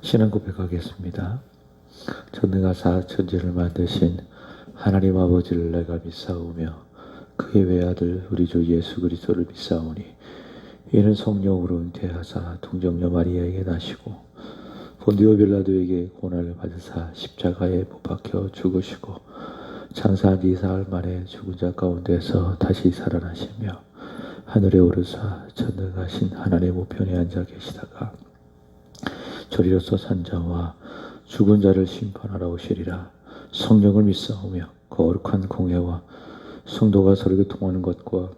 신앙 고백하겠습니다. 전능하사 천지를 만드신 하나님 아버지를 내가 믿사오며 그의 외아들 우리 주 예수 그리스도를 믿사오니 이는 성령으로 잉태하사 동정녀 마리아에게 나시고 본디오 빌라도에게 고난을 받으사 십자가에 못 박혀 죽으시고 장사한 지 사흘 만에 죽은 자 가운데서 다시 살아나시며 하늘에 오르사 전능하신 하나님 우편에 앉아 계시다가 저리로서 산 자와 죽은 자를 심판하러 오시리라. 성령을 믿사오며 거룩한 공회와 성도가 서로 교통하는 것과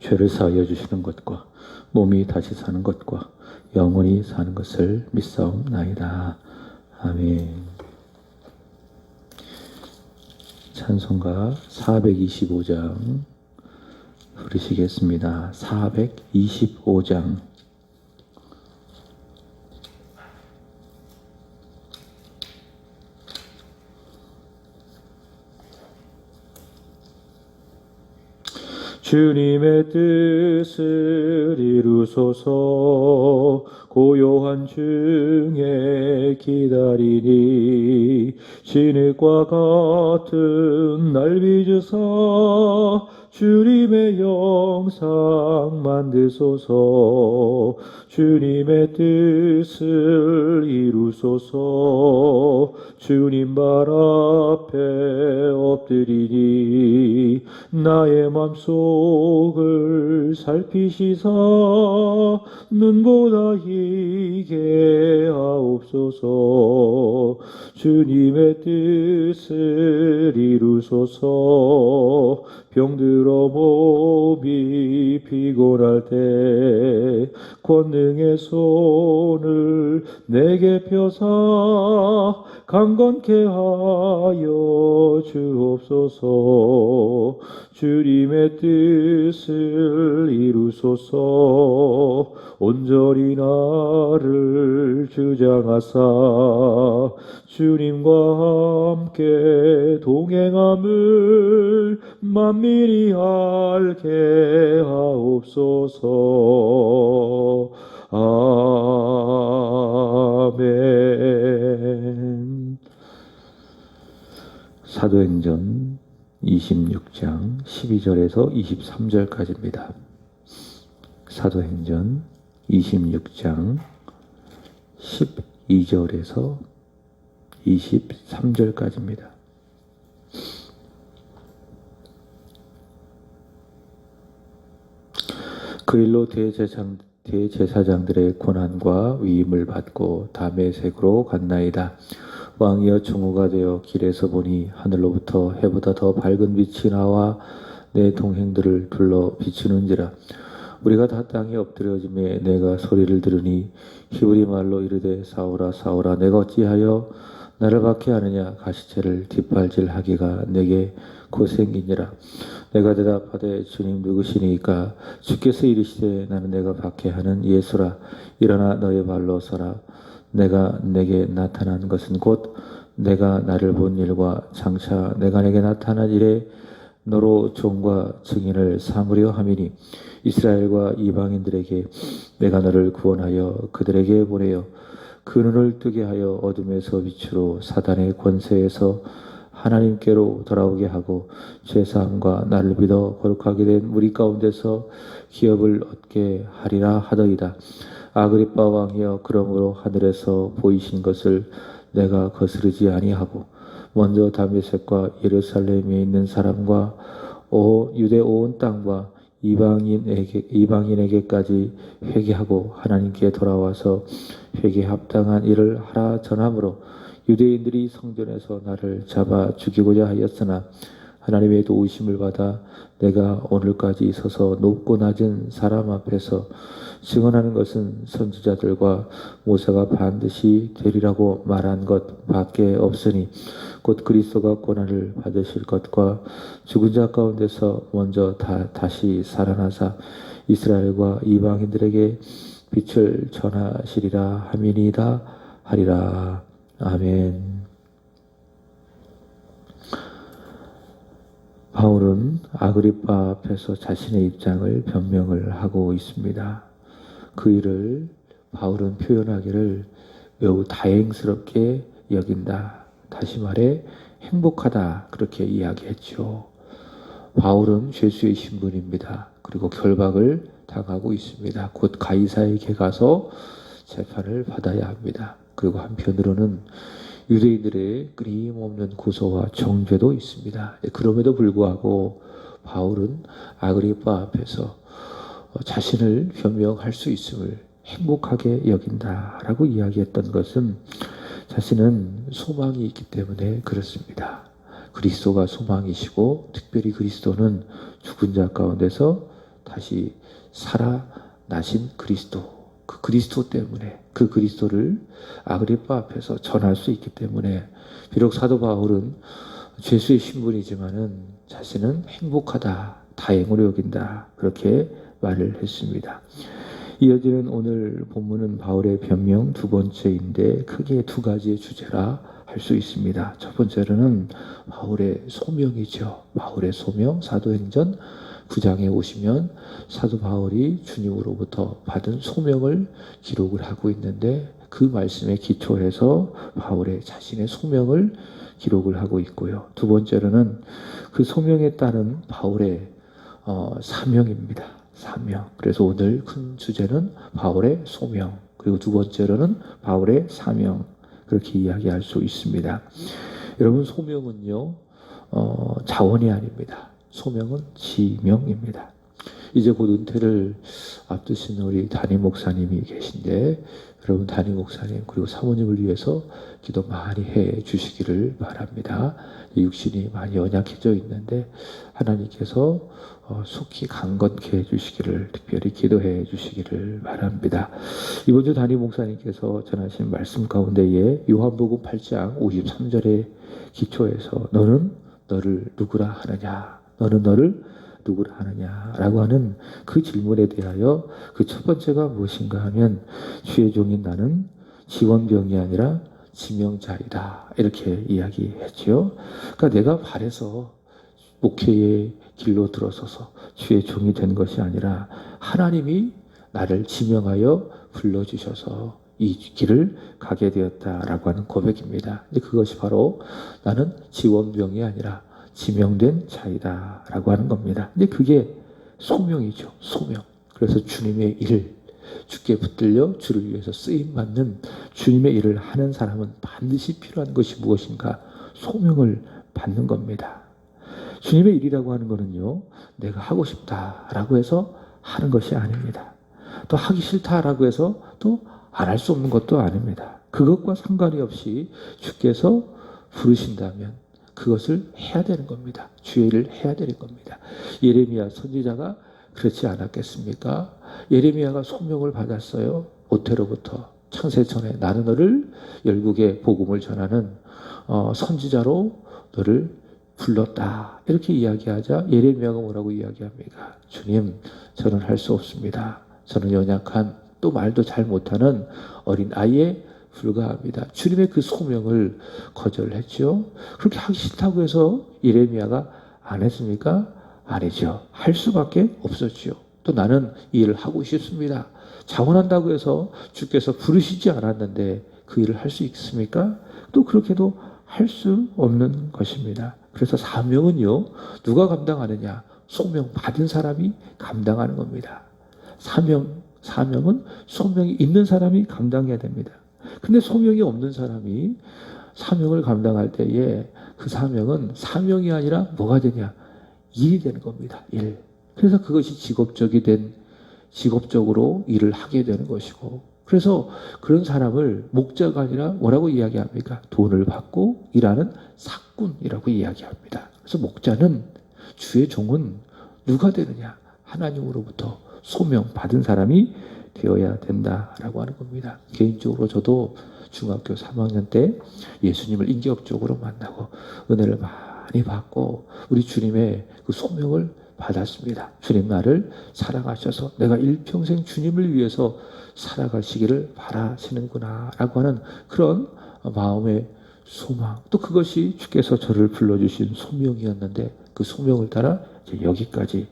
죄를 사하여 주시는 것과 몸이 다시 사는 것과 영원히 사는 것을 믿사옵나이다. 아멘. 찬송가 425장 부르시겠습니다. 425장. 주님의 뜻을 이루소서. 고요한 중에 기다리니 진흙과 같은 날 빚으사 주님의 영상 만드소서. 주님의 뜻을 이루소서. 주님 발 앞에 엎드리니 나의 맘속을 살피시사 눈보다 희게 하옵소서. 주님의 뜻을 이루소서. 병들어 몸이 피곤할 때 권능의 손을 내게 펴사 강건케 하여 주옵소서. 주님의 뜻을 이루소서. 온전히 나를 주장하사 주님과 함께 동행함을 만민이 알게 하옵소서. 아멘. 사도행전 26장 12절에서 23절까지입니다. 사도행전 26장 12절에서 23절까지입니다. 그 일로 대제사장들의 고난과 위임을 받고 다메섹으로 갔나이다. 왕이여 충후가 되어 길에서 보니 하늘로부터 해보다 더 밝은 빛이 나와 내 동행들을 둘러 비추는지라. 우리가 다 땅에 엎드려짐에 내가 소리를 들으니 히브리 말로 이르되 사울아 사울아 내가 어찌하여 나를 박해하느냐. 가시체를 뒷발질하기가 내게 고생이니라. 내가 대답하되 주님 누구시니까. 주께서 이르시되 나는 내가 박해하는 예수라. 일어나 너의 발로 서라. 내가 내게 나타난 것은 곧 내가 나를 본 일과 장차 내가 내게 나타난 일에 너로 종과 증인을 삼으려 함이니 이스라엘과 이방인들에게 내가 너를 구원하여 그들에게 보내어 그 눈을 뜨게 하여 어둠에서 빛으로 사단의 권세에서 하나님께로 돌아오게 하고 죄사함과 나를 믿어 거룩하게 된 무리 가운데서 기업을 얻게 하리라 하더이다. 아그리빠 왕이여 그러므로 하늘에서 보이신 것을 내가 거스르지 아니하고 먼저 다메섹과 예루살렘에 있는 사람과 유대 온 땅과 이방인에게까지 회개하고 하나님께 돌아와서 회개에 합당한 일을 하라 전함으로 유대인들이 성전에서 나를 잡아 죽이고자 하였으나 하나님의 도우심을 받아 내가 오늘까지 있어서 높고 낮은 사람 앞에서 증언하는 것은 선지자들과 모세가 반드시 되리라고 말한 것 밖에 없으니 곧 그리스도가 고난을 받으실 것과 죽은 자 가운데서 먼저 다시 살아나사 이스라엘과 이방인들에게 빛을 전하시리라 함이니이다 하리라. 아멘. 바울은 아그리빠 앞에서 자신의 입장을 변명을 하고 있습니다. 그 일을 바울은 표현하기를 매우 다행스럽게 여긴다. 다시 말해 행복하다. 그렇게 이야기했죠. 바울은 죄수의 신분입니다. 그리고 결박을 당하고 있습니다. 곧 가이사에게 가서 재판을 받아야 합니다. 그리고 한편으로는 유대인들의 끊임없는 고소와 정죄도 있습니다. 그럼에도 불구하고 바울은 아그리파 앞에서 자신을 변명할 수 있음을 행복하게 여긴다라고 이야기했던 것은 자신은 소망이 있기 때문에 그렇습니다. 그리스도가 소망이시고 특별히 그리스도는 죽은 자 가운데서 다시 살아나신 그리스도, 그 그리스도 때문에 그 그리스도를 아그리파 앞에서 전할 수 있기 때문에 비록 사도 바울은 죄수의 신분이지만은 자신은 행복하다, 다행으로 여긴다 그렇게 말을 했습니다. 이어지는 오늘 본문은 바울의 변명 두 번째인데 크게 두 가지의 주제라 할 수 있습니다. 첫 번째로는 바울의 소명이죠. 바울의 소명, 사도행전 9장에 오시면 사도 바울이 주님으로부터 받은 소명을 기록을 하고 있는데 그 말씀에 기초해서 바울의 자신의 소명을 기록을 하고 있고요. 두 번째로는 그 소명에 따른 바울의 사명입니다. 사명. 그래서 오늘 큰 주제는 바울의 소명, 그리고 두 번째로는 바울의 사명, 그렇게 이야기할 수 있습니다. 여러분, 소명은요 자원이 아닙니다. 소명은 지명입니다. 이제 곧 은퇴를 앞두신 우리 담임 목사님이 계신데 여러분, 담임 목사님 그리고 사모님을 위해서 기도 많이 해 주시기를 바랍니다. 육신이 많이 연약해져 있는데 하나님께서 속히 강건케 해주시기를 특별히 기도해 주시기를 바랍니다. 이번 주 담임 목사님께서 전하신 말씀 가운데에 요한복음 8장 53절에 기초해서 너는 너를 누구라 하느냐, 너는 너를 누구라 하느냐 라고 하는 그 질문에 대하여 그 첫 번째가 무엇인가 하면 주의 종인 나는 지원병이 아니라 지명자이다 이렇게 이야기했죠. 그러니까 내가 바래서 목회의 길로 들어서서 주의 종이 된 것이 아니라 하나님이 나를 지명하여 불러주셔서 이 길을 가게 되었다라고 하는 고백입니다. 근데 그것이 바로 나는 지원병이 아니라 지명된 자이다 라고 하는 겁니다. 근데 그게 소명이죠. 소명. 그래서 주님의 일, 주께 붙들려 주를 위해서 쓰임받는 주님의 일을 하는 사람은 반드시 필요한 것이 무엇인가? 소명을 받는 겁니다. 주님의 일이라고 하는 것은요, 내가 하고 싶다라고 해서 하는 것이 아닙니다. 또 하기 싫다라고 해서 또 안 할 수 없는 것도 아닙니다. 그것과 상관이 없이 주께서 부르신다면 그것을 해야 되는 겁니다. 주의 일을 해야 되는 겁니다. 예레미야 선지자가 그렇지 않았겠습니까? 예레미야가 소명을 받았어요. 모태로부터 창세 전에 나는 너를 열국에 복음을 전하는 선지자로 너를 불렀다. 이렇게 이야기하자 예레미야가 뭐라고 이야기합니까? 주님, 저는 할 수 없습니다. 저는 연약한 또 말도 잘 못하는 어린 아이에 불과합니다. 주님의 그 소명을 거절했죠. 그렇게 하기 싫다고 해서 예레미야가 안 했습니까? 아니죠. 할 수밖에 없었죠. 또 나는 이 일을 하고 싶습니다. 자원한다고 해서 주께서 부르시지 않았는데 그 일을 할 수 있습니까? 또 그렇게도 할 수 없는 것입니다. 그래서 사명은요, 누가 감당하느냐? 소명 받은 사람이 감당하는 겁니다. 사명은 소명이 있는 사람이 감당해야 됩니다. 근데 소명이 없는 사람이 사명을 감당할 때에 그 사명은 사명이 아니라 뭐가 되냐? 일이 되는 겁니다. 일. 그래서 그것이 직업적으로 일을 하게 되는 것이고, 그래서 그런 사람을 목자가 아니라 뭐라고 이야기합니까? 돈을 받고 일하는 사꾼이라고 이야기합니다. 그래서 목자는, 주의 종은 누가 되느냐? 하나님으로부터 소명 받은 사람이 되어야 된다라고 하는 겁니다. 개인적으로 저도 중학교 3학년 때 예수님을 인격적으로 만나고 은혜를 많이 받고 우리 주님의 그 소명을 받았습니다. 주님 나를 사랑하셔서 내가 일평생 주님을 위해서 살아가시기를 바라시는구나 라고 하는 그런 마음의 소망, 또 그것이 주께서 저를 불러주신 소명이었는데 그 소명을 따라 이제 여기까지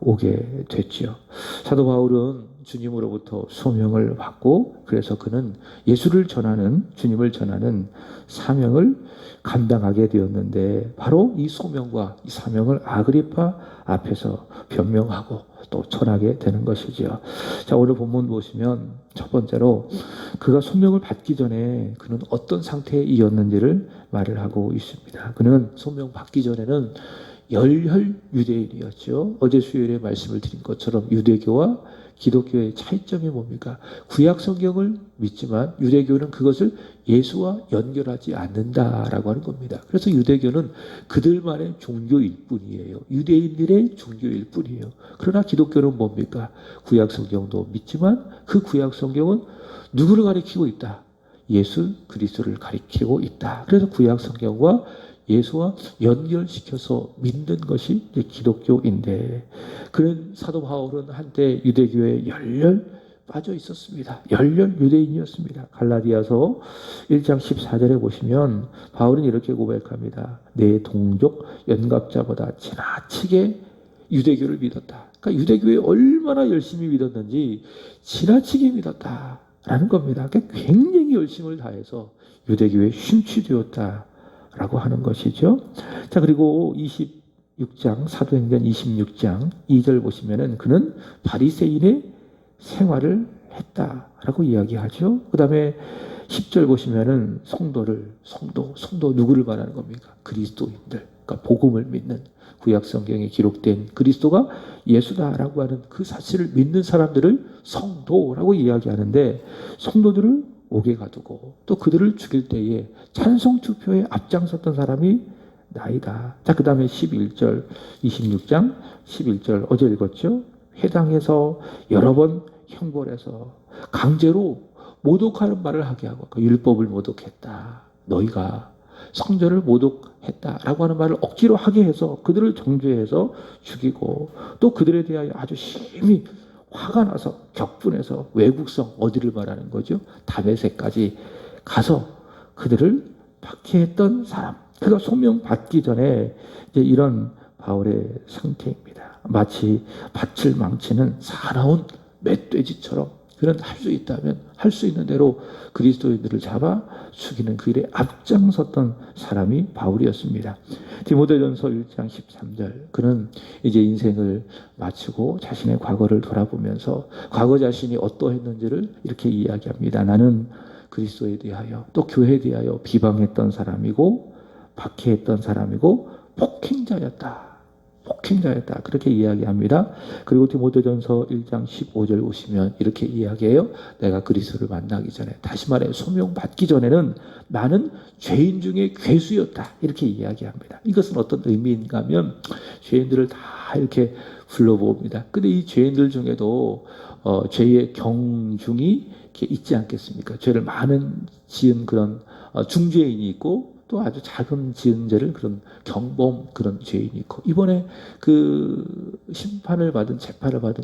오게 됐지요. 사도 바울은 주님으로부터 소명을 받고 그래서 그는 예수를 전하는 주님을 전하는 사명을 감당하게 되었는데 바로 이 소명과 이 사명을 아그리파 앞에서 변명하고 또 전하게 되는 것이죠. 자, 오늘 본문 보시면 첫 번째로 그가 소명을 받기 전에 그는 어떤 상태에 있었는지를 말을 하고 있습니다. 그는 소명 받기 전에는 열혈 유대인이었죠. 어제 수요일에 말씀을 드린 것처럼 유대교와 기독교의 차이점이 뭡니까? 구약 성경을 믿지만 유대교는 그것을 예수와 연결하지 않는다라고 하는 겁니다. 그래서 유대교는 그들만의 종교일 뿐이에요. 유대인들의 종교일 뿐이에요. 그러나 기독교는 뭡니까? 구약 성경도 믿지만 그 구약 성경은 누구를 가리키고 있다? 예수 그리스도를 가리키고 있다. 그래서 구약 성경과 예수와 연결시켜서 믿는 것이 기독교인데 그런 사도 바울은 한때 유대교에 열렬 빠져 있었습니다. 열렬 유대인이었습니다. 갈라디아서 1장 14절에 보시면 바울은 이렇게 고백합니다. 내 동족 연갑자보다 지나치게 유대교를 믿었다. 그러니까 유대교에 얼마나 열심히 믿었는지 지나치게 믿었다라는 겁니다. 그러니까 굉장히 열심을 다해서 유대교에 심취되었다. 라고 하는 것이죠. 자, 그리고 26장, 사도행전 26장 2절 보시면은 그는 바리새인의 생활을 했다라고 이야기하죠. 그 다음에 10절 보시면은 성도 누구를 말하는 겁니까? 그리스도인들, 그러니까 복음을 믿는 구약 성경에 기록된 그리스도가 예수다라고 하는 그 사실을 믿는 사람들을 성도라고 이야기하는데 성도들을 옥에 가두고 또 그들을 죽일 때에 찬송 투표에 앞장섰던 사람이 나이다. 자, 그 다음에 11절, 26장 11절 어제 읽었죠? 회당에서 여러 번 형벌해서 강제로 모독하는 말을 하게 하고 그 율법을 모독했다. 너희가 성전을 모독했다라고 하는 말을 억지로 하게 해서 그들을 정죄해서 죽이고 또 그들에 대하여 아주 심히 화가 나서 격분해서 외국성 어디를 말하는 거죠? 다메섹까지 가서 그들을 박해했던 사람. 그가 소명 받기 전에 이제 이런 바울의 상태입니다. 마치 밭을 망치는 사나운 멧돼지처럼 그는 할 수 있다면 할 수 있는 대로 그리스도인들을 잡아 죽이는 그 일에 앞장섰던 사람이 바울이었습니다. 디모데전서 1장 13절 그는 이제 인생을 마치고 자신의 과거를 돌아보면서 과거 자신이 어떠했는지를 이렇게 이야기합니다. 나는 그리스도에 대하여 또 교회에 대하여 비방했던 사람이고 박해했던 사람이고 폭행자였다. 그렇게 이야기합니다. 그리고 디모데전서 1장 15절 보시면 이렇게 이야기해요. 내가 그리스도를 만나기 전에 다시 말해 소명 받기 전에는 나는 죄인 중에 괴수였다. 이렇게 이야기합니다. 이것은 어떤 의미인가 하면 죄인들을 다 이렇게 불러봅니다. 근데 이 죄인들 중에도 죄의 경중이 이렇게 있지 않겠습니까? 죄를 많은 지은 그런 중죄인이 있고 또 아주 작은 지은 죄를 그런 경범 그런 죄인이 있고 이번에 그 재판을 받은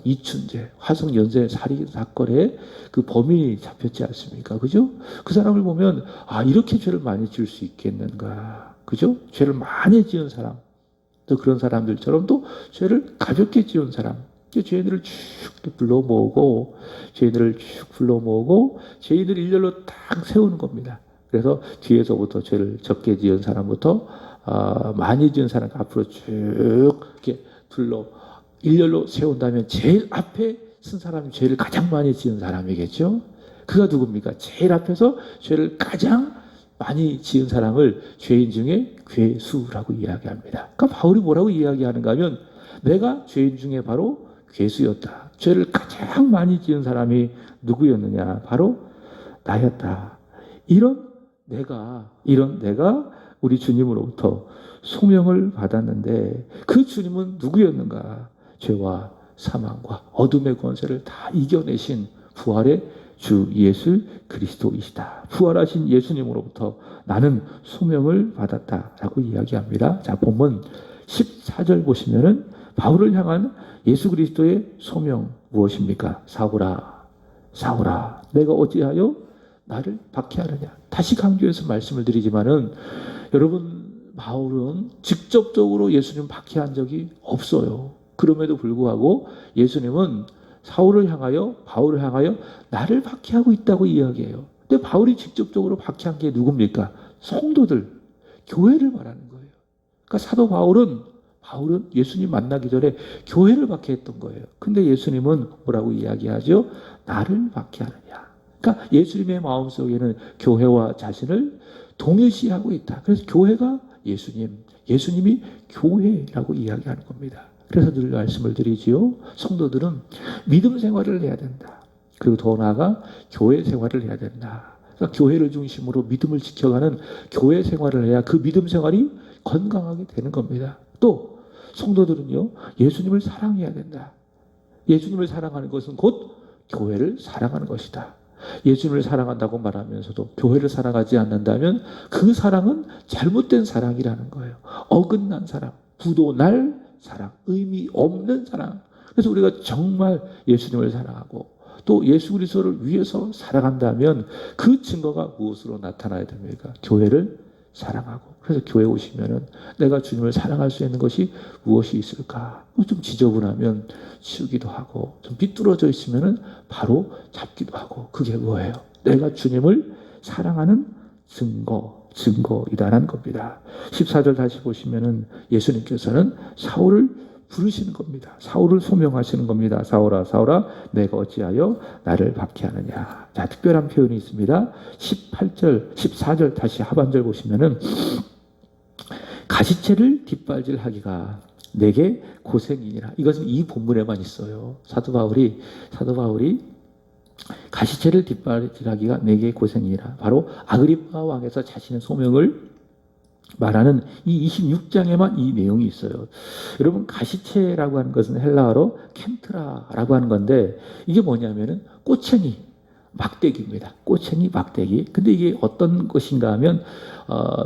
이춘재 화성 연쇄 살인 사건에 그 범인이 잡혔지 않습니까? 그죠? 그 사람을 보면 아 이렇게 죄를 많이 지을 수 있겠는가? 그죠? 죄를 많이 지은 사람 또 그런 사람들처럼 또 죄를 가볍게 지은 사람 죄인들을 쭉 불러 모으고 죄인들을 일렬로 딱 세우는 겁니다. 그래서 뒤에서부터 죄를 적게 지은 사람부터 많이 지은 사람 앞으로 쭉 이렇게 일렬로 세운다면 제일 앞에 쓴 사람이 죄를 가장 많이 지은 사람이겠죠. 그가 누굽니까? 제일 앞에서 죄를 가장 많이 지은 사람을 죄인 중에 괴수라고 이야기합니다. 그러니까 바울이 뭐라고 이야기하는가 하면 내가 죄인 중에 바로 괴수였다. 죄를 가장 많이 지은 사람이 누구였느냐? 바로 나였다. 이런 내가 우리 주님으로부터 소명을 받았는데 그 주님은 누구였는가? 죄와 사망과 어둠의 권세를 다 이겨내신 부활의 주 예수 그리스도이시다. 부활하신 예수님으로부터 나는 소명을 받았다라고 이야기합니다. 자, 본문 14절 보시면은 바울을 향한 예수 그리스도의 소명 무엇입니까? 사울아, 내가 어찌하여 나를 박해하느냐. 다시 강조해서 말씀을 드리지만은 여러분 바울은 직접적으로 예수님 박해한 적이 없어요. 그럼에도 불구하고 예수님은 사울을 향하여, 바울을 향하여 나를 박해하고 있다고 이야기해요. 근데 바울이 직접적으로 박해한 게 누굽니까? 성도들, 교회를 말하는 거예요. 그러니까 사도 바울은 예수님 만나기 전에 교회를 박해했던 거예요. 근데 예수님은 뭐라고 이야기하죠? 나를 박해하느냐. 그러니까 예수님의 마음속에는 교회와 자신을 동일시하고 있다. 그래서 교회가 예수님이 교회라고 이야기하는 겁니다. 그래서 늘 말씀을 드리지요. 성도들은 믿음 생활을 해야 된다. 그리고 더 나아가 교회 생활을 해야 된다. 그러니까 교회를 중심으로 믿음을 지켜가는 교회 생활을 해야 그 믿음 생활이 건강하게 되는 겁니다. 또 성도들은요, 예수님을 사랑해야 된다. 예수님을 사랑하는 것은 곧 교회를 사랑하는 것이다. 예수님을 사랑한다고 말하면서도 교회를 사랑하지 않는다면 그 사랑은 잘못된 사랑이라는 거예요. 어긋난 사랑, 부도날 사랑, 의미 없는 사랑. 그래서 우리가 정말 예수님을 사랑하고 또 예수 그리스도를 위해서 살아간다면 그 증거가 무엇으로 나타나야 됩니까? 교회를 사랑하고. 그래서 교회 오시면은 내가 주님을 사랑할 수 있는 것이 무엇이 있을까? 좀 지저분하면 치우기도 하고, 좀 삐뚤어져 있으면은 바로 잡기도 하고. 그게 뭐예요? 내가 주님을 사랑하는 증거이다라는 겁니다. 14절 다시 보시면은 예수님께서는 사울을 부르시는 겁니다. 사울을 소명하시는 겁니다. 사울아, 사울아, 내가 어찌하여 나를 박해하느냐. 자, 특별한 표현이 있습니다. 14절 다시 하반절 보시면은 가시채를 뒷발질하기가 내게 고생이니라. 이것은 이 본문에만 있어요. 사도 바울이 가시채를 뒷발질하기가 내게 고생이니라. 바로 아그리파 왕에서 자신의 소명을 말하는 이 26장에만 이 내용이 있어요. 여러분, 가시채라고 하는 것은 헬라어로 켄트라라고 하는 건데, 이게 뭐냐면은 꼬챙이, 막대기입니다. 꼬챙이, 막대기. 근데 이게 어떤 것인가 하면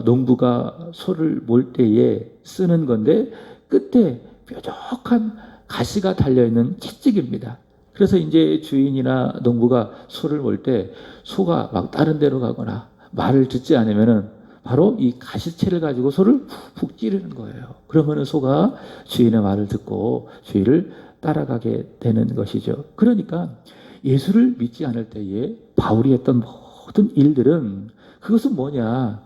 농부가 소를 몰 때에 쓰는 건데, 끝에 뾰족한 가시가 달려있는 채찍입니다. 그래서 이제 주인이나 농부가 소를 몰 때 소가 막 다른 데로 가거나 말을 듣지 않으면은 바로 이 가시채를 가지고 소를 푹 찌르는 거예요. 그러면은 소가 주인의 말을 듣고 주인을 따라가게 되는 것이죠. 그러니까 예수를 믿지 않을 때에 바울이 했던 모든 일들은, 그것은 뭐냐?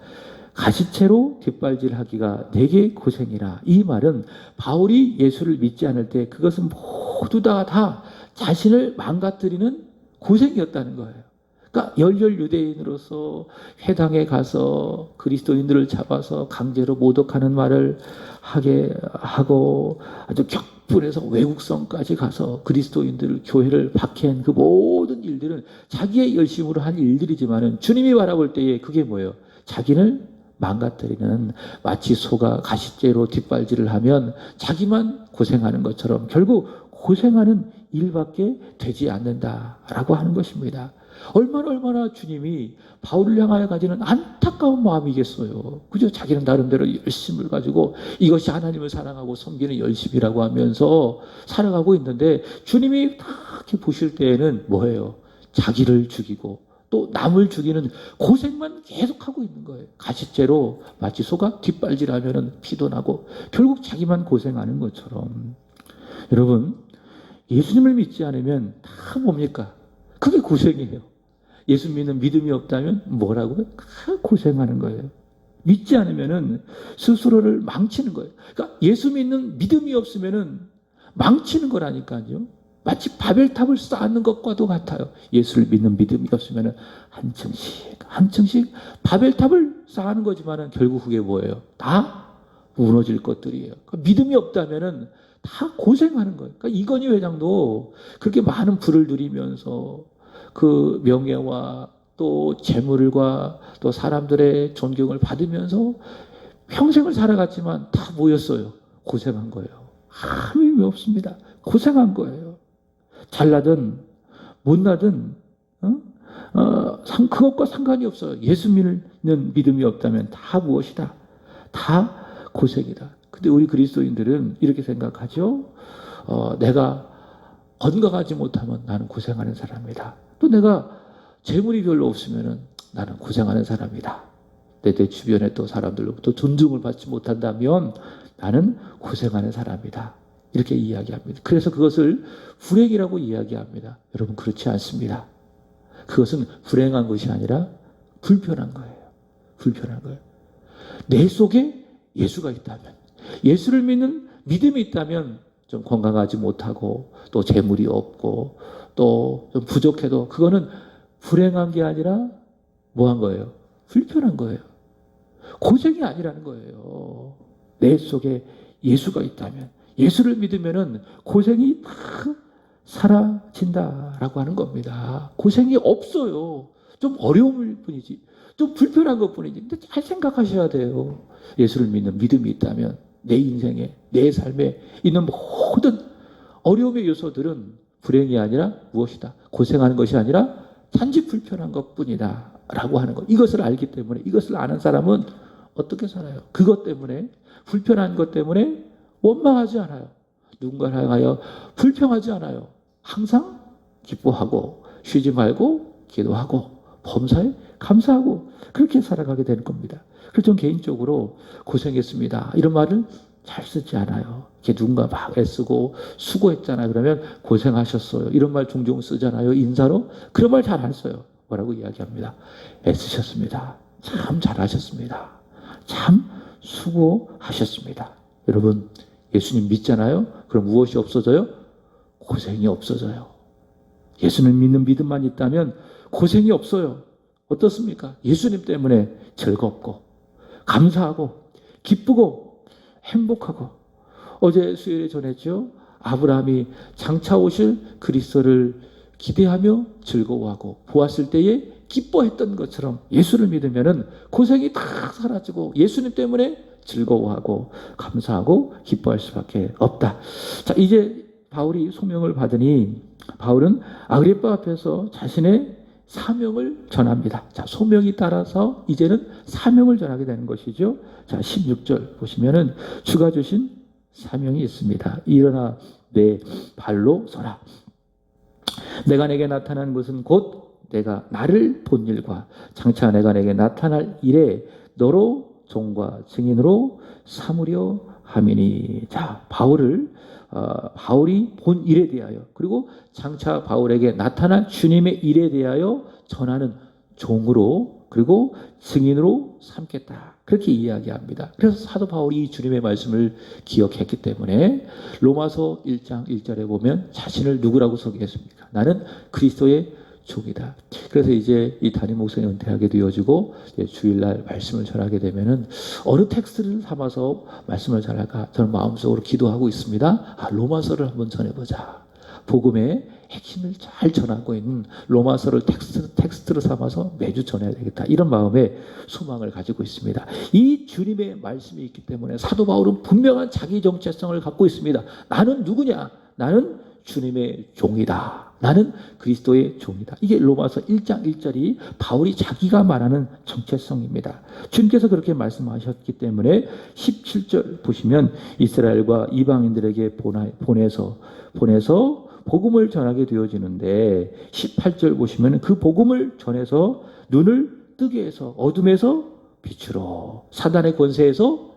가시채로 뒷발질하기가 내게 고생이라. 이 말은 바울이 예수를 믿지 않을 때 그것은 모두 다 자신을 망가뜨리는 고생이었다는 거예요. 그러니까 열렬 유대인으로서 회당에 가서 그리스도인들을 잡아서 강제로 모독하는 말을 하게 하고, 아주 격분해서 외국성까지 가서 그리스도인들 교회를 박해한 그 모든 일들은 자기의 열심으로 한 일들이지만은 주님이 바라볼 때에 그게 뭐예요? 자기를 망가뜨리는, 마치 소가 가시째로 뒷발질을 하면 자기만 고생하는 것처럼 결국 고생하는 일밖에 되지 않는다라고 하는 것입니다. 얼마나 주님이 바울을 향하여 가지는 안타까운 마음이겠어요. 그죠? 자기는 나름대로 열심을 가지고 이것이 하나님을 사랑하고 섬기는 열심이라고 하면서 살아가고 있는데, 주님이 다 이렇게 보실 때에는 뭐예요? 자기를 죽이고 또 남을 죽이는 고생만 계속하고 있는 거예요. 가시째로 마치 소가 뒷발질하면 피도 나고 결국 자기만 고생하는 것처럼. 여러분, 예수님을 믿지 않으면 다 뭡니까? 그게 고생이에요. 예수 믿는 믿음이 없다면 뭐라고요? 다 고생하는 거예요. 믿지 않으면은 스스로를 망치는 거예요. 그러니까 예수 믿는 믿음이 없으면은 망치는 거라니까요. 마치 바벨탑을 쌓는 것과도 같아요. 예수를 믿는 믿음이 없으면은 한 층씩 바벨탑을 쌓는 거지만은 결국 그게 뭐예요? 다 무너질 것들이에요. 그러니까 믿음이 없다면은 다 고생하는 거예요. 그러니까 이건희 회장도 그렇게 많은 부를 누리면서 그 명예와 또 재물과 또 사람들의 존경을 받으면서 평생을 살아갔지만 다 뭐였어요? 고생한 거예요. 아무 의미 없습니다. 고생한 거예요. 잘나든 못나든 그것과 상관이 없어요. 예수 믿는 믿음이 없다면 다 무엇이다? 다 고생이다. 근데 우리 그리스도인들은 이렇게 생각하죠. 내가 건강하지 못하면 나는 고생하는 사람이다. 또 내가 재물이 별로 없으면 나는 고생하는 사람이다. 내 주변에 또 사람들로부터 존중을 받지 못한다면 나는 고생하는 사람이다. 이렇게 이야기합니다. 그래서 그것을 불행이라고 이야기합니다. 여러분 그렇지 않습니다. 그것은 불행한 것이 아니라 불편한 거예요. 불편한 거예요. 내 속에 예수가 있다면, 예수를 믿는 믿음이 있다면 좀 건강하지 못하고 또 재물이 없고 또 좀 부족해도 그거는 불행한 게 아니라 뭐한 거예요? 불편한 거예요. 고생이 아니라는 거예요. 내 속에 예수가 있다면, 예수를 믿으면은 고생이 다 사라진다라고 하는 겁니다. 고생이 없어요. 좀 어려움일 뿐이지, 좀 불편한 것 뿐이지. 근데 잘 생각하셔야 돼요. 예수를 믿는 믿음이 있다면 내 인생에, 내 삶에 있는 모든 어려움의 요소들은 불행이 아니라 무엇이다? 고생하는 것이 아니라 단지 불편한 것뿐이다 라고 하는 것. 이것을 알기 때문에, 이것을 아는 사람은 어떻게 살아요? 그것 때문에, 불편한 것 때문에 원망하지 않아요. 누군가를 향하여 불평하지 않아요. 항상 기뻐하고 쉬지 말고 기도하고 범사에 감사하고 그렇게 살아가게 되는 겁니다. 그래서 저는 개인적으로 고생했습니다 이런 말을 잘 쓰지 않아요. 이렇게 누군가 막 애쓰고 수고했잖아요. 그러면 고생하셨어요 이런 말 종종 쓰잖아요. 인사로. 그런 말 잘 안 써요. 뭐라고 이야기합니다. 애쓰셨습니다. 참 잘하셨습니다. 참 수고하셨습니다. 여러분 예수님 믿잖아요. 그럼 무엇이 없어져요? 고생이 없어져요. 예수님 믿는 믿음만 있다면 고생이 없어요. 어떻습니까? 예수님 때문에 즐겁고 감사하고 기쁘고 행복하고. 어제 수요일에 전했죠. 아브라함이 장차 오실 그리스도를 기대하며 즐거워하고 보았을 때에 기뻐했던 것처럼 예수를 믿으면은 고생이 다 사라지고 예수님 때문에 즐거워하고 감사하고 기뻐할 수밖에 없다. 자, 이제 바울이 소명을 받으니 바울은 아그리빠 앞에서 자신의 사명을 전합니다. 자, 소명이 따라서 이제는 사명을 전하게 되는 것이죠. 자, 16절 보시면은 주가 주신 사명이 있습니다. 일어나 내 발로 서라. 내가 내게 나타난 것은 곧 내가 나를 본 일과 장차 내가 내게 나타날 일에 너로 종과 증인으로 삼으려 함이니. 자, 바울이 본 일에 대하여 그리고 장차 바울에게 나타날 주님의 일에 대하여 전하는 종으로 그리고 증인으로 삼겠다. 그렇게 이야기합니다. 그래서 사도 바울이 이 주님의 말씀을 기억했기 때문에 로마서 1장 1절에 보면 자신을 누구라고 소개했습니까? 나는 그리스도의 종이다. 그래서 이제 이 담임 목사님 은퇴하게 되어지고 주일날 말씀을 전하게 되면은 어느 텍스트를 삼아서 말씀을 전할까 저는 마음속으로 기도하고 있습니다. 로마서를 한번 전해보자. 복음의 핵심을 잘 전하고 있는 로마서를 텍스트로 삼아서 매주 전해야 되겠다. 이런 마음의 소망을 가지고 있습니다. 이 주님의 말씀이 있기 때문에 사도 바울은 분명한 자기 정체성을 갖고 있습니다. 나는 누구냐? 나는 주님의 종이다. 나는 그리스도의 종이다. 이게 로마서 1장 1절이 바울이 자기가 말하는 정체성입니다. 주님께서 그렇게 말씀하셨기 때문에 17절 보시면 이스라엘과 이방인들에게 보내서 복음을 전하게 되어지는데 18절 보시면 그 복음을 전해서 눈을 뜨게 해서 어둠에서 빛으로 사단의 권세에서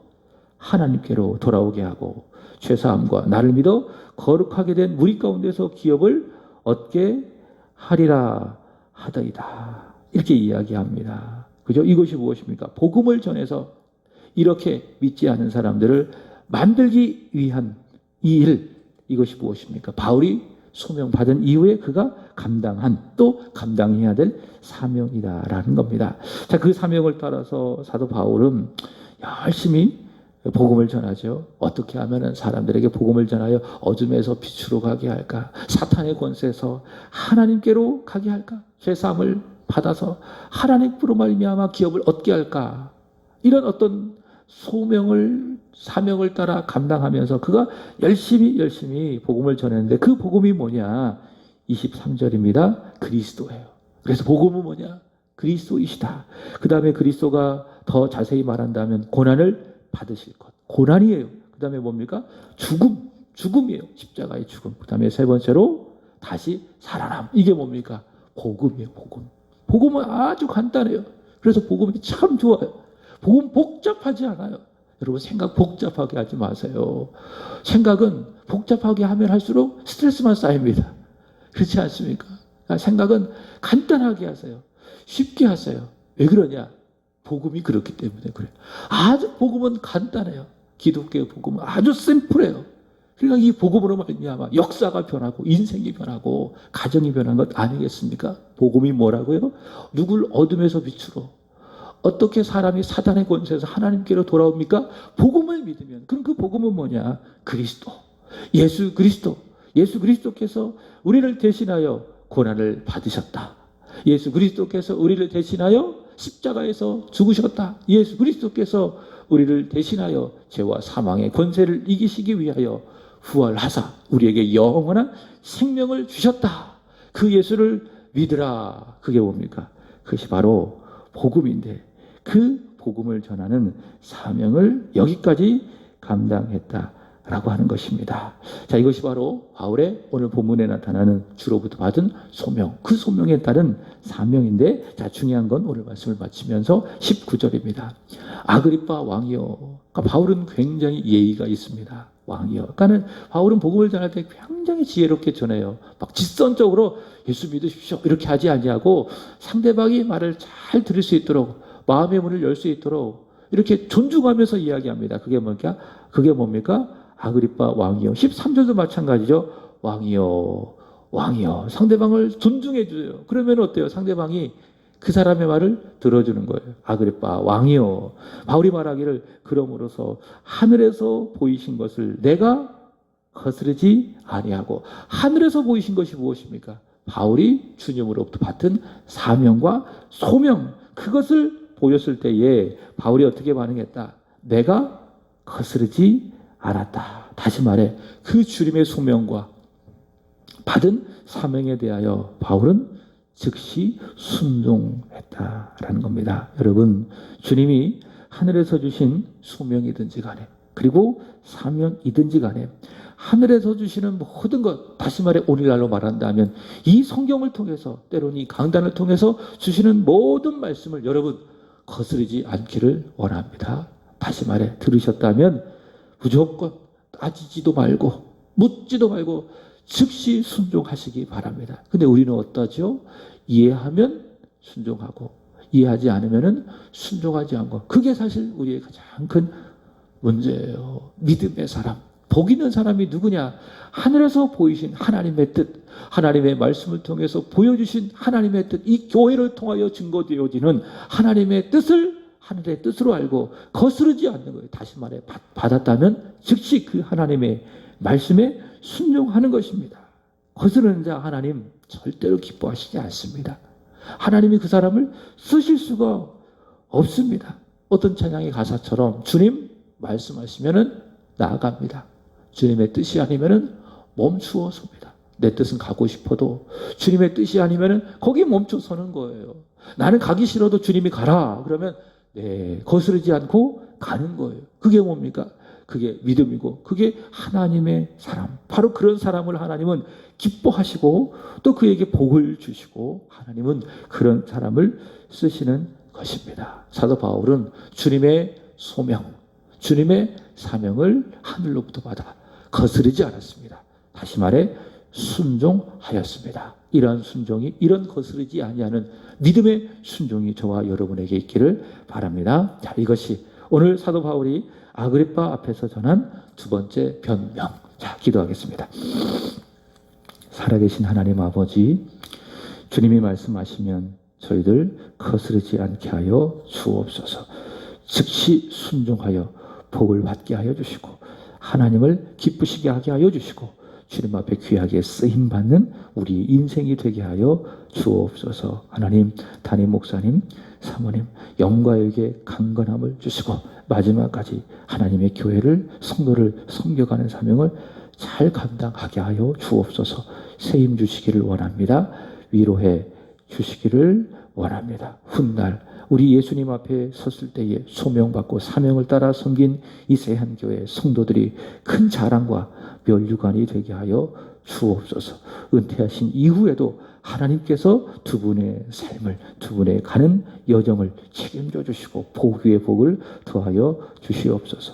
하나님께로 돌아오게 하고 죄사함과 나를 믿어 거룩하게 된 무리 가운데서 기업을 얻게 하리라 하더이다. 이렇게 이야기합니다. 그죠? 이것이 무엇입니까? 복음을 전해서 이렇게 믿지 않은 사람들을 만들기 위한 이 일, 이것이 무엇입니까? 바울이 소명받은 이후에 그가 감당한 또 감당해야 될 사명이다라는 겁니다. 자, 그 사명을 따라서 사도 바울은 열심히 복음을 전하죠. 어떻게 하면 사람들에게 복음을 전하여 어둠에서 빛으로 가게 할까? 사탄의 권세에서 하나님께로 가게 할까? 죄사함을 받아서 하나님으로 말미암아 기업을 얻게 할까? 이런 어떤 사명을 따라 감당하면서 그가 열심히 복음을 전했는데 그 복음이 뭐냐? 23절입니다. 그리스도예요. 그래서 복음은 뭐냐? 그리스도이시다. 그 다음에 그리스도가 더 자세히 말한다면 고난을 받으실 것. 고난이에요. 그 다음에 뭡니까? 죽음이에요. 십자가의 죽음. 그 다음에 세 번째로 다시 살아남. 이게 뭡니까? 복음이에요. 복음은 아주 간단해요. 그래서 복음이 참 좋아요. 복음 복잡하지 않아요. 여러분 생각 복잡하게 하지 마세요. 생각은 복잡하게 하면 할수록 스트레스만 쌓입니다. 그렇지 않습니까? 생각은 간단하게 하세요. 쉽게 하세요. 왜 그러냐? 복음이 그렇기 때문에 그래요. 아주 복음은 간단해요. 기독교의 복음은 아주 심플해요. 그러니까 이 복음으로 말미암아 역사가 변하고 인생이 변하고 가정이 변한 것 아니겠습니까? 복음이 뭐라고요? 누굴 어둠에서 빛으로, 어떻게 사람이 사단의 권세에서 하나님께로 돌아옵니까? 복음을 믿으면. 그럼 그 복음은 뭐냐? 그리스도, 예수 그리스도. 예수 그리스도께서 우리를 대신하여 고난을 받으셨다. 예수 그리스도께서 우리를 대신하여 십자가에서 죽으셨다. 예수 그리스도께서 우리를 대신하여 죄와 사망의 권세를 이기시기 위하여 부활하사 우리에게 영원한 생명을 주셨다. 그 예수를 믿으라. 그게 뭡니까? 그것이 바로 복음인데, 그 복음을 전하는 사명을 여기까지 감당했다라고 하는 것입니다. 자, 이것이 바로 바울의 오늘 본문에 나타나는 주로부터 받은 소명, 그 소명에 따른 사명인데, 자, 중요한 건 오늘 말씀을 마치면서 19절입니다. 아그리빠 왕이여. 그러니까 바울은 굉장히 예의가 있습니다. 왕이여. 그러니까는 바울은 복음을 전할 때 굉장히 지혜롭게 전해요. 막 직선적으로 예수 믿으십시오 이렇게 하지 아니하고 상대방이 말을 잘 들을 수 있도록, 마음의 문을 열 수 있도록 이렇게 존중하면서 이야기합니다. 그게 뭡니까? 아그리빠 왕이여. 13절도 마찬가지죠. 왕이여, 왕이여. 상대방을 존중해 주세요. 그러면 어때요? 상대방이 그 사람의 말을 들어주는 거예요. 아그리빠 왕이여. 바울이 말하기를 그러므로서 하늘에서 보이신 것을 내가 거스르지 아니하고. 하늘에서 보이신 것이 무엇입니까? 바울이 주님으로부터 받은 사명과 소명, 그것을 보였을 때에 바울이 어떻게 반응했다? 내가 거스르지 않았다. 다시 말해 그 주님의 소명과 받은 사명에 대하여 바울은 즉시 순종했다라는 겁니다. 여러분, 주님이 하늘에서 주신 소명이든지 간에, 그리고 사명이든지 간에 하늘에서 주시는 모든 것, 다시 말해 오늘날로 말한다면 이 성경을 통해서, 때로는 이 강단을 통해서 주시는 모든 말씀을 여러분 거스르지 않기를 원합니다. 다시 말해 들으셨다면 무조건 따지지도 말고 묻지도 말고 즉시 순종하시기 바랍니다. 근데 우리는 어떠죠? 이해하면 순종하고 이해하지 않으면 순종하지 않고, 그게 사실 우리의 가장 큰 문제예요. 믿음의 사람, 복 있는 사람이 누구냐? 하늘에서 보이신 하나님의 뜻, 하나님의 말씀을 통해서 보여주신 하나님의 뜻, 이 교회를 통하여 증거되어지는 하나님의 뜻을 하늘의 뜻으로 알고 거스르지 않는 거예요. 다시 말해 받았다면 즉시 그 하나님의 말씀에 순종하는 것입니다. 거스르는 자 하나님 절대로 기뻐하시지 않습니다. 하나님이 그 사람을 쓰실 수가 없습니다. 어떤 찬양의 가사처럼 주님 말씀하시면은 나아갑니다. 주님의 뜻이 아니면은 멈추어 섭니다. 내 뜻은 가고 싶어도 주님의 뜻이 아니면은 거기 멈춰 서는 거예요. 나는 가기 싫어도 주님이 가라 그러면 거스르지 않고 가는 거예요. 그게 뭡니까? 그게 믿음이고, 그게 하나님의 사람. 바로 그런 사람을 하나님은 기뻐하시고 또 그에게 복을 주시고 하나님은 그런 사람을 쓰시는 것입니다. 사도 바울은 주님의 소명, 주님의 사명을 하늘로부터 받아 거스르지 않았습니다. 다시 말해 순종하였습니다. 이러한 순종이, 이런 거스르지 아니하는 믿음의 순종이 저와 여러분에게 있기를 바랍니다. 자, 이것이 오늘 사도 바울이 아그리빠 앞에서 전한 두 번째 변명. 자, 기도하겠습니다. 살아계신 하나님 아버지, 주님이 말씀하시면 저희들 거스르지 않게 하여 주옵소서. 즉시 순종하여 복을 받게 하여 주시고 하나님을 기쁘시게 하게 하여 주시고 주님 앞에 귀하게 쓰임받는 우리 인생이 되게 하여 주옵소서. 하나님, 담임 목사님, 사모님, 영과에게 강건함을 주시고 마지막까지 하나님의 교회를, 성도를 섬겨가는 사명을 잘 감당하게 하여 주옵소서. 세임 주시기를 원합니다. 위로해 주시기를 원합니다. 훗날 우리 예수님 앞에 섰을 때에 소명받고 사명을 따라 섬긴 이 세한교회 성도들이 큰 자랑과 면류관이 되게 하여 주옵소서. 은퇴하신 이후에도 하나님께서 두 분의 삶을, 두 분의 가는 여정을 책임져 주시고 복 위에 복을 더하여 주시옵소서.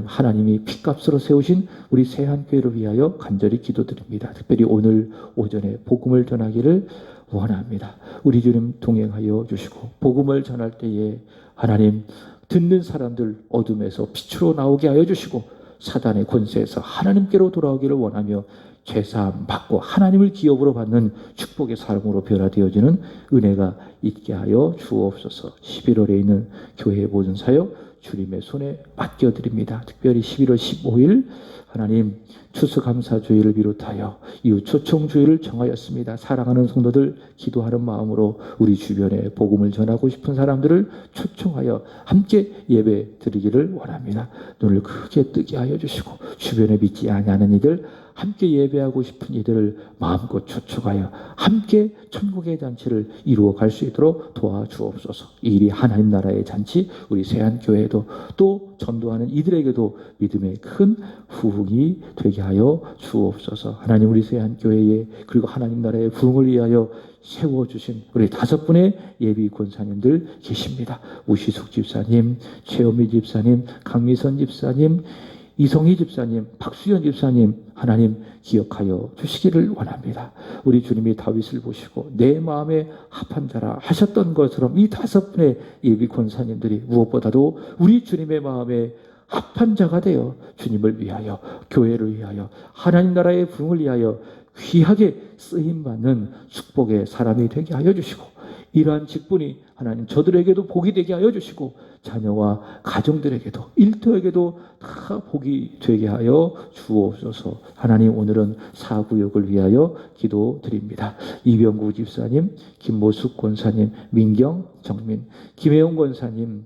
하나님이 핏값으로 세우신 우리 세한교회를 위하여 간절히 기도드립니다. 특별히 오늘 오전에 복음을 전하기를 원합니다. 우리 주님 동행하여 주시고 복음을 전할 때에 하나님 듣는 사람들 어둠에서 빛으로 나오게 하여 주시고 사단의 권세에서 하나님께로 돌아오기를 원하며 죄사함 받고 하나님을 기업으로 받는 축복의 사람으로 변화되어지는 은혜가 있게 하여 주옵소서. 11월에 있는 교회의 모든 사역 주님의 손에 맡겨드립니다. 특별히 11월 15일 하나님 추수감사주의를 비롯하여 이후 초청주의를 정하였습니다. 사랑하는 성도들 기도하는 마음으로 우리 주변에 복음을 전하고 싶은 사람들을 초청하여 함께 예배 드리기를 원합니다. 눈을 크게 뜨게 하여 주시고 주변에 믿지 아니하는 이들 함께 예배하고 싶은 이들을 마음껏 초청하여 함께 천국의 잔치를 이루어 갈 수 있도록 도와주옵소서. 이 일이 하나님 나라의 잔치, 우리 세한교회도 또 전도하는 이들에게도 믿음의 큰 부흥이 되게 하여 주옵소서. 하나님 우리 세한교회에 그리고 하나님 나라의 부흥을 위하여 세워주신 우리 5분의 예비 권사님들 계십니다. 우시숙 집사님, 최현미 집사님, 강미선 집사님, 이성희 집사님, 박수현 집사님 하나님 기억하여 주시기를 원합니다. 우리 주님이 다윗을 보시고 내 마음에 합한 자라 하셨던 것처럼 이 5분의 예비 권사님들이 무엇보다도 우리 주님의 마음에 합한 자가 되어 주님을 위하여 교회를 위하여 하나님 나라의 부흥을 위하여 귀하게 쓰임받는 축복의 사람이 되게 하여 주시고 이러한 직분이 하나님 저들에게도 복이 되게 하여 주시고 자녀와 가정들에게도 일터에게도 다 복이 되게 하여 주옵소서. 하나님 오늘은 사구역을 위하여 기도드립니다. 이병구 집사님, 김모숙 권사님, 민경, 정민, 김혜영 권사님,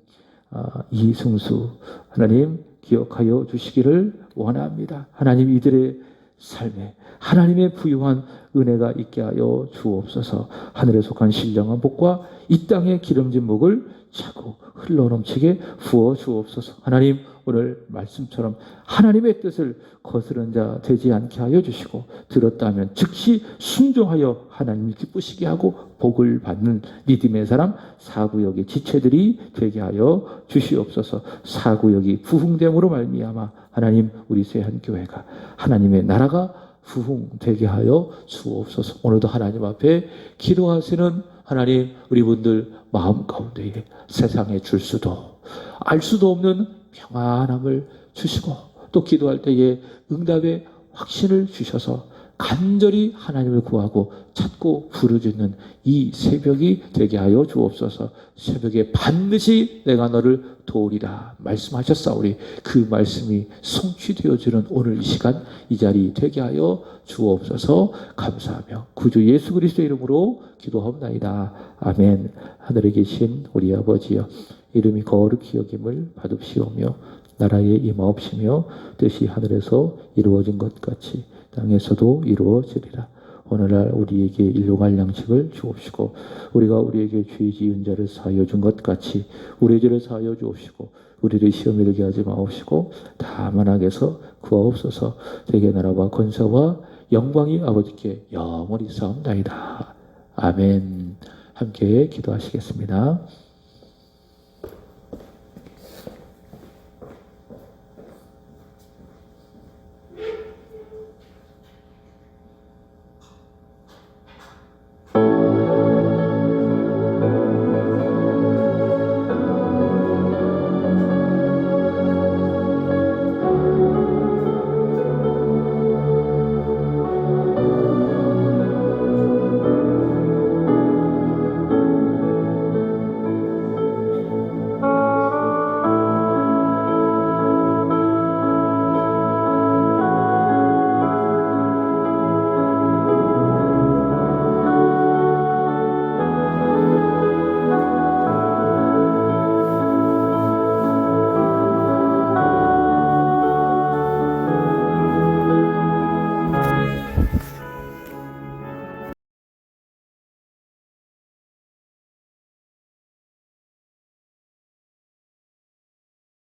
이승수 하나님 기억하여 주시기를 원합니다. 하나님 이들의 삶에 하나님의 부유한 은혜가 있게 하여 주옵소서. 하늘에 속한 신령한 복과 이 땅의 기름진 복을 차고 흘러넘치게 부어 주옵소서. 하나님 오늘 말씀처럼 하나님의 뜻을 거스른 자 되지 않게 하여 주시고 들었다면 즉시 순종하여 하나님을 기쁘시게 하고 복을 받는 믿음의 사람 사구역의 지체들이 되게 하여 주시옵소서. 사구역이 부흥됨으로 말미암아 하나님 우리 세한교회가 하나님의 나라가 부흥되게 하여 주옵소서. 오늘도 하나님 앞에 기도하시는 하나님 우리 분들 마음 가운데에 세상에 줄 수도 알 수도 없는 평안함을 주시고 또 기도할 때에 응답의 확신을 주셔서 간절히 하나님을 구하고 찾고 부르짖는 이 새벽이 되게 하여 주옵소서. 새벽에 반드시 내가 너를 도우리라 말씀하셨사오니 그 말씀이 성취되어지는 오늘 이 시간 이 자리 되게 하여 주옵소서. 감사하며 구주 예수 그리스도의 이름으로 기도하옵나이다. 아멘. 하늘에 계신 우리 아버지여 이름이 거룩히 여김을 받으시오며 나라에 임하옵시며 뜻이 하늘에서 이루어진 것 같이 땅에서도 이루어지리라. 오늘날 우리에게 일용할 양식을 주옵시고 우리가 우리에게 죄 지은 자를 사하여 준 것 같이 우리의 죄를 사하여 주옵시고 우리를 시험에 들게 하지 마옵시고 다만 악에서 구하옵소서. 대개 나라와 권세와 영광이 아버지께 영원히 싸움나이다. 아멘. 함께 기도하시겠습니다.